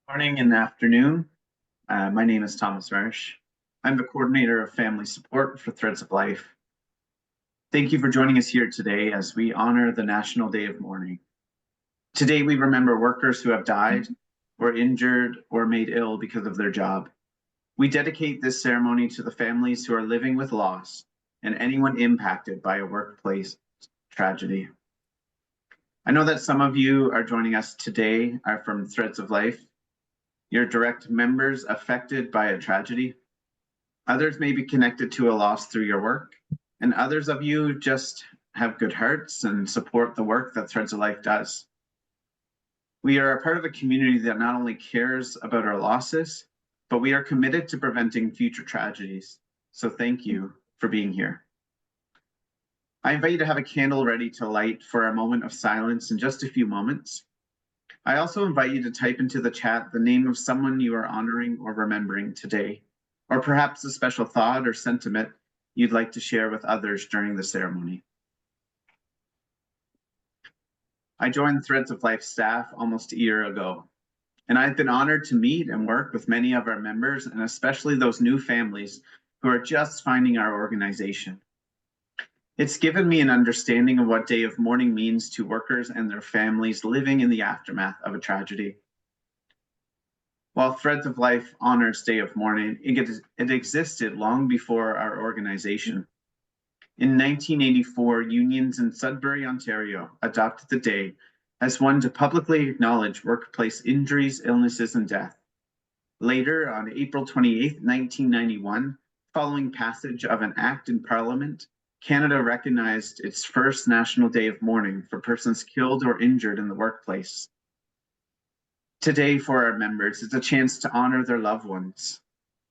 Morning and afternoon. My name is Thomas Marsh. I'm the coordinator of family support for Threads of Life. Thank you for joining us here today as we honor the National Day of Mourning. Today, we remember workers who have died, or injured, or made ill because of their job. We dedicate this ceremony to the families who are living with loss and anyone impacted by a workplace tragedy. I know that some of you are joining us today are from Threads of Life. You're direct members affected by a tragedy. Others may be connected to a loss through your work, and others of you just have good hearts and support the work that Threads of Life does. We are a part of a community that not only cares about our losses, but we are committed to preventing future tragedies. So thank you for being here. I invite you to have a candle ready to light for a moment of silence in just a few moments. I also invite you to type into the chat the name of someone you are honoring or remembering today, or perhaps a special thought or sentiment you'd like to share with others during the ceremony. I joined Threads of Life staff almost a year ago, and I've been honored to meet and work with many of our members, and especially those new families who are just finding our organization. It's given me an understanding of what Day of Mourning means to workers and their families living in the aftermath of a tragedy. While Threads of Life honors Day of Mourning, it existed long before our organization. In 1984, unions in Sudbury, Ontario adopted the day as one to publicly acknowledge workplace injuries, illnesses, and death. Later, on April 28, 1991, following passage of an act in Parliament, Canada recognized its first National Day of Mourning for persons killed or injured in the workplace. Today, for our members, it's a chance to honor their loved ones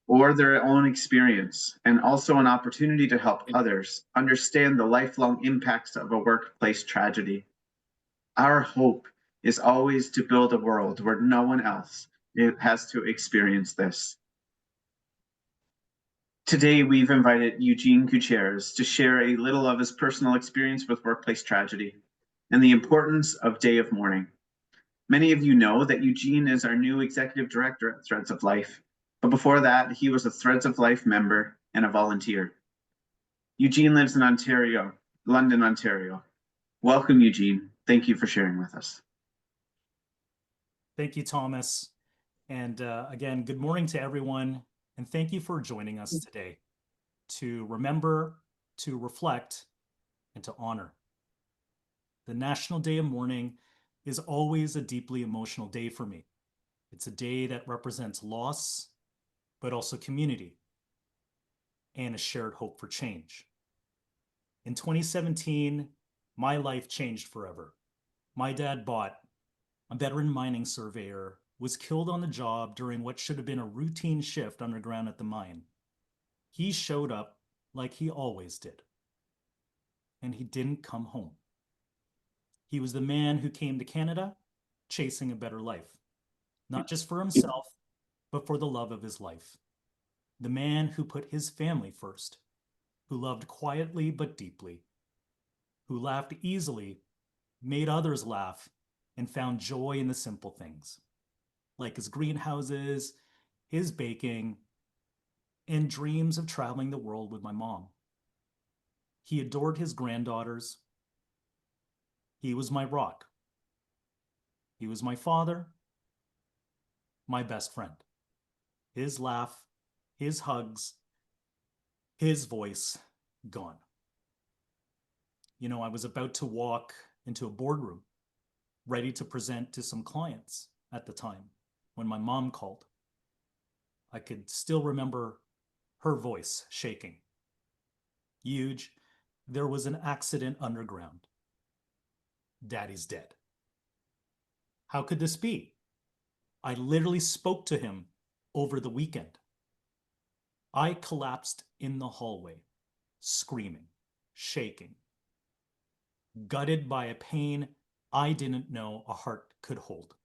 or their own experience, and also an opportunity to help others understand the lifelong impacts of a workplace tragedy. Our hope is always to build a world where no one else has to experience this. Today, we've invited Eugene Gutierrez to share a little of his personal experience with workplace tragedy and the importance of Day of Mourning. Many of you know that Eugene is our new executive director at Threads of Life, but before that, he was a Threads of Life member and a volunteer. Eugene lives in Ontario, London, Ontario. Welcome, Eugene. Thank you for sharing with us. Thank you, Thomas. And again, good morning to everyone. And thank you for joining us today to remember, to reflect, and to honor. The National Day of Mourning is always a deeply emotional day for me. It's a day that represents loss, but also community and a shared hope for change. In 2017, my life changed forever. My dad Bott, a veteran mining surveyor, was killed on the job during what should have been a routine shift underground at the mine. He showed up like he always did, and he didn't come home. He was the man who came to Canada chasing a better life, not just for himself, but for the love of his life. The man who put his family first, who loved quietly but deeply, who laughed easily, made others laugh, and found joy in the simple things, like his greenhouses, his baking, and dreams of traveling the world with my mom. He adored his granddaughters. He was my rock. He was my father, my best friend. His laugh, his hugs, his voice gone. You know, I was about to walk into a boardroom, ready to present to some clients at the time when my mom called. I could still remember her voice shaking. Huge, there was an accident underground. Daddy's dead. How could this be? I literally spoke to him over the weekend. I collapsed in the hallway, screaming, shaking, gutted by a pain I didn't know a heart could hold.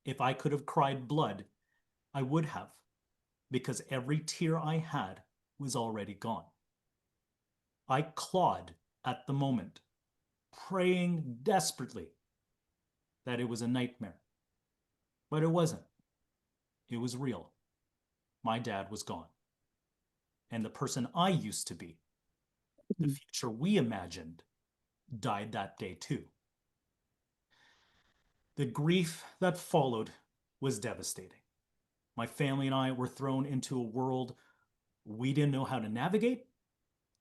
If I could have cried blood, I would have, because every tear I had was already gone. I clawed at the moment, praying desperately that it was a nightmare. But it wasn't. It was real. My dad was gone. And the person I used to be, the future we imagined, died that day too. The grief that followed was devastating. My family and I were thrown into a world we didn't know how to navigate,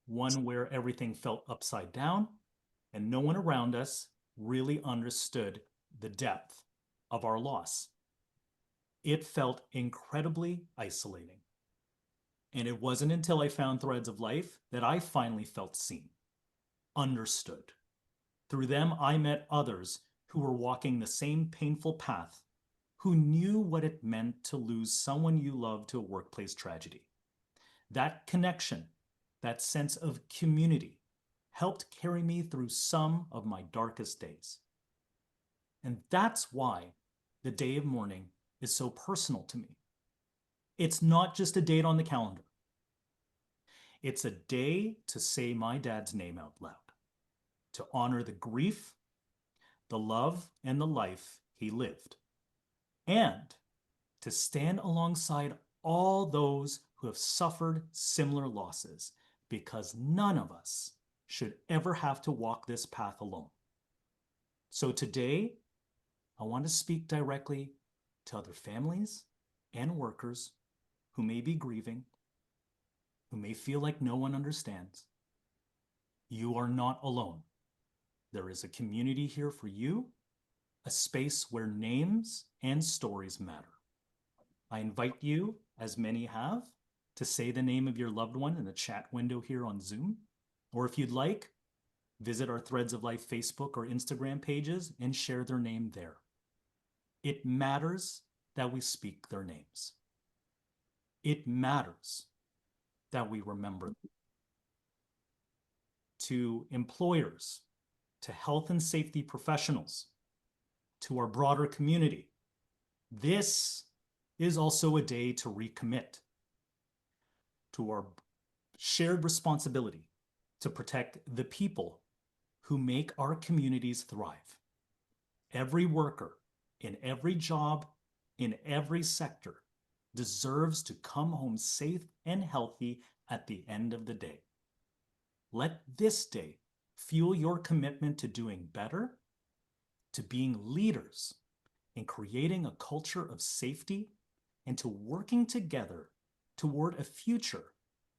one where everything felt upside down, and no one around us really understood the depth of our loss. It felt incredibly isolating. And it wasn't until I found Threads of Life that I finally felt seen, understood. Through them, I met others who were walking the same painful path, who knew what it meant to lose someone you love to a workplace tragedy. That connection, that sense of community, helped carry me through some of my darkest days. And that's why the day of mourning is so personal to me. It's not just a date on the calendar. It's a day to say my dad's name out loud, to honor the grief, the love, and the life he lived, and to stand alongside all those who have suffered similar losses, because none of us should ever have to walk this path alone. So today, I want to speak directly to other families and workers who may be grieving, who may feel like no one understands. You are not alone. There is a community here for you, a space where names and stories matter. I invite you, as many have, to say the name of your loved one in the chat window here on Zoom. Or if you'd like, visit our Threads of Life Facebook or Instagram pages and share their name there. It matters that we speak their names. It matters that we remember them. To employers, to health and safety professionals, to our broader community, this is also a day to recommit to our shared responsibility to protect the people who make our communities thrive. Every worker in every job, in every sector, deserves to come home safe and healthy at the end of the day. Let this day fuel your commitment to doing better, to being leaders in creating a culture of safety, and to working together toward a future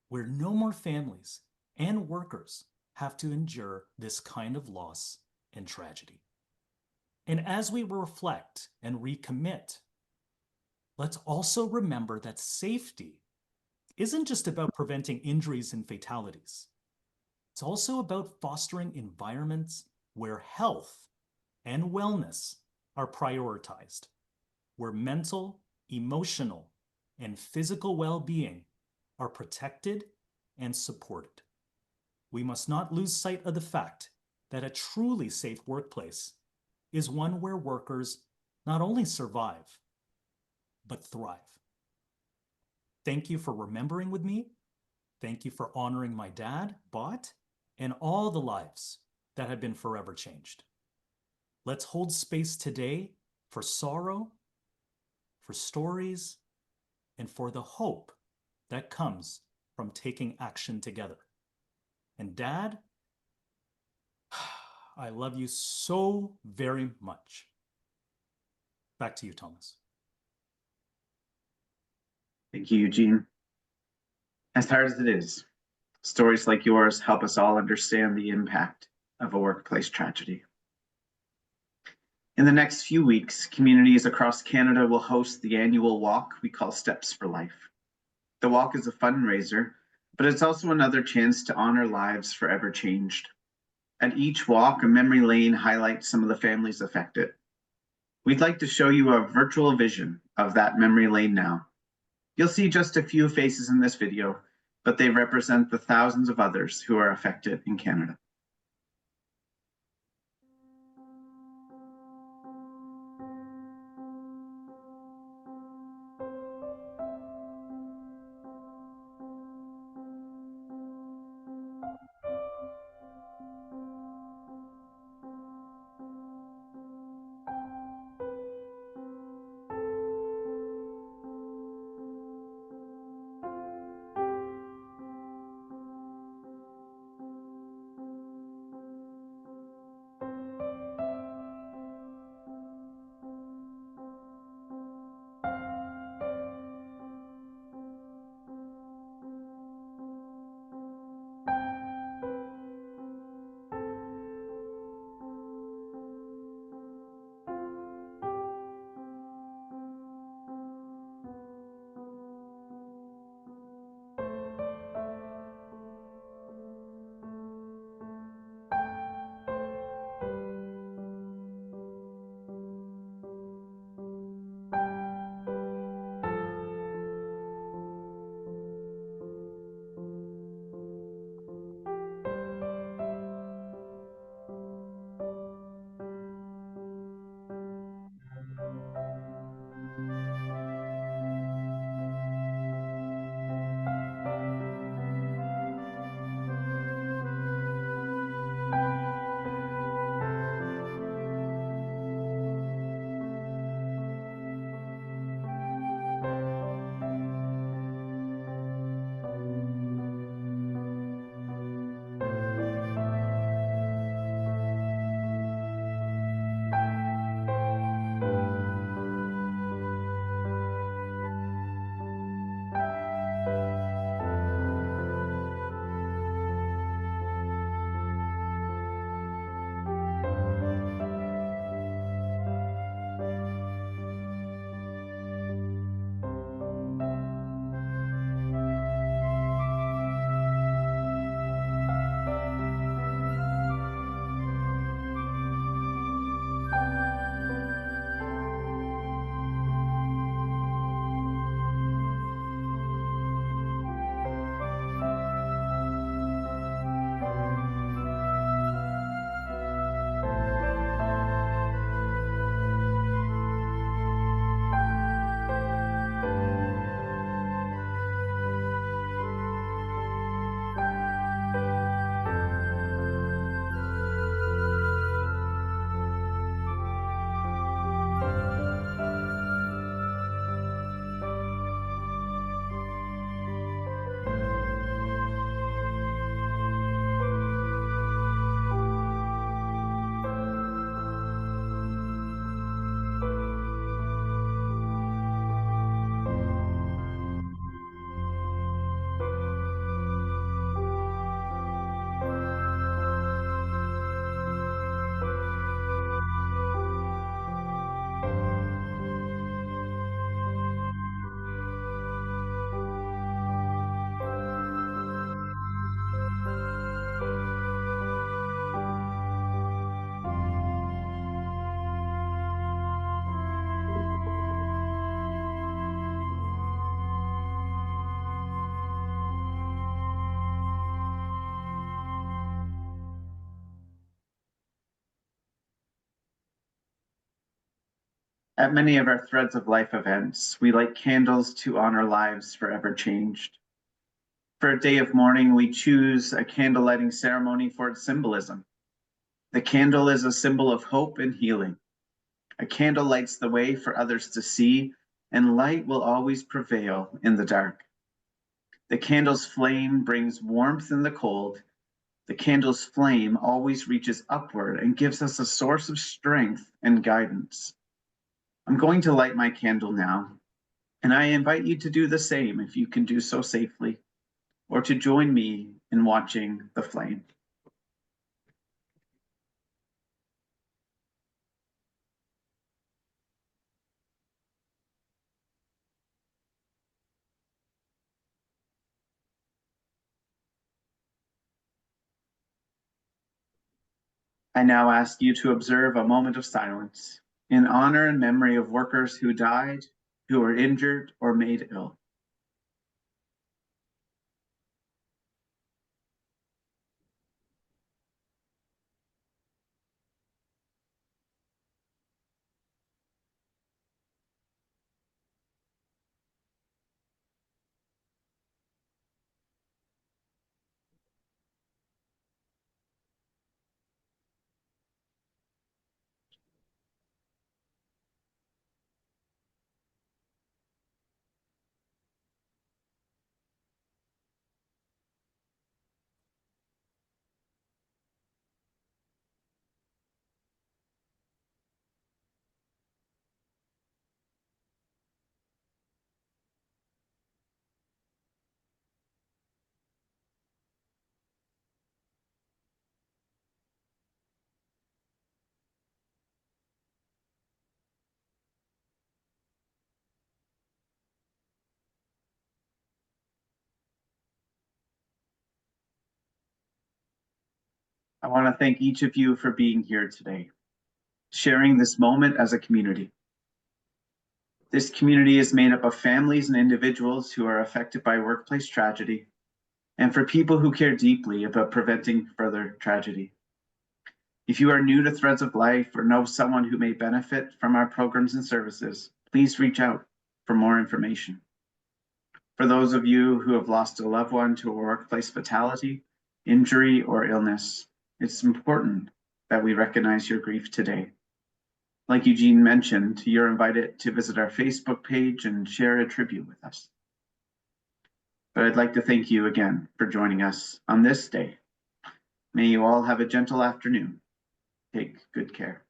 where no more families and workers have to endure this kind of loss and tragedy. And as we reflect and recommit, let's also remember that safety isn't just about preventing injuries and fatalities. It's also about fostering environments where health and wellness are prioritized, where mental, emotional, and physical well-being are protected and supported. We must not lose sight of the fact that a truly safe workplace is one where workers not only survive, but thrive. Thank you for remembering with me. Thank you for honoring my dad, Bot, and all the lives that have been forever changed. Let's hold space today for sorrow, for stories, and for the hope that comes from taking action together. And Dad, I love you so very much. Back to you, Thomas. Thank you, Eugene. As hard as it is, stories like yours help us all understand the impact of a workplace tragedy. In the next few weeks, communities across Canada will host the annual walk we call Steps for Life. The walk is a fundraiser, but it's also another chance to honor lives forever changed. At each walk, a memory lane highlights some of the families affected. We'd like to show you a virtual vision of that memory lane now. You'll see just a few faces in this video, but they represent the thousands of others who are affected in Canada. At many of our Threads of Life events, we light candles to honor lives forever changed. For a day of mourning, we choose a candle lighting ceremony for its symbolism. The candle is a symbol of hope and healing. A candle lights the way for others to see, and light will always prevail in the dark. The candle's flame brings warmth in the cold. The candle's flame always reaches upward and gives us a source of strength and guidance. I'm going to light my candle now, and I invite you to do the same if you can do so safely, or to join me in watching the flame. I now ask you to observe a moment of silence in honor and memory of workers who died, who were injured, or made ill. I want to thank each of you for being here today, sharing this moment as a community. This community is made up of families and individuals who are affected by workplace tragedy, and for people who care deeply about preventing further tragedy. If you are new to Threads of Life or know someone who may benefit from our programs and services, please reach out for more information. For those of you who have lost a loved one to a workplace fatality, injury, or illness, it's important that we recognize your grief today. Like Eugene mentioned, you're invited to visit our Facebook page and share a tribute with us. But I'd like to thank you again for joining us on this day. May you all have a gentle afternoon. Take good care.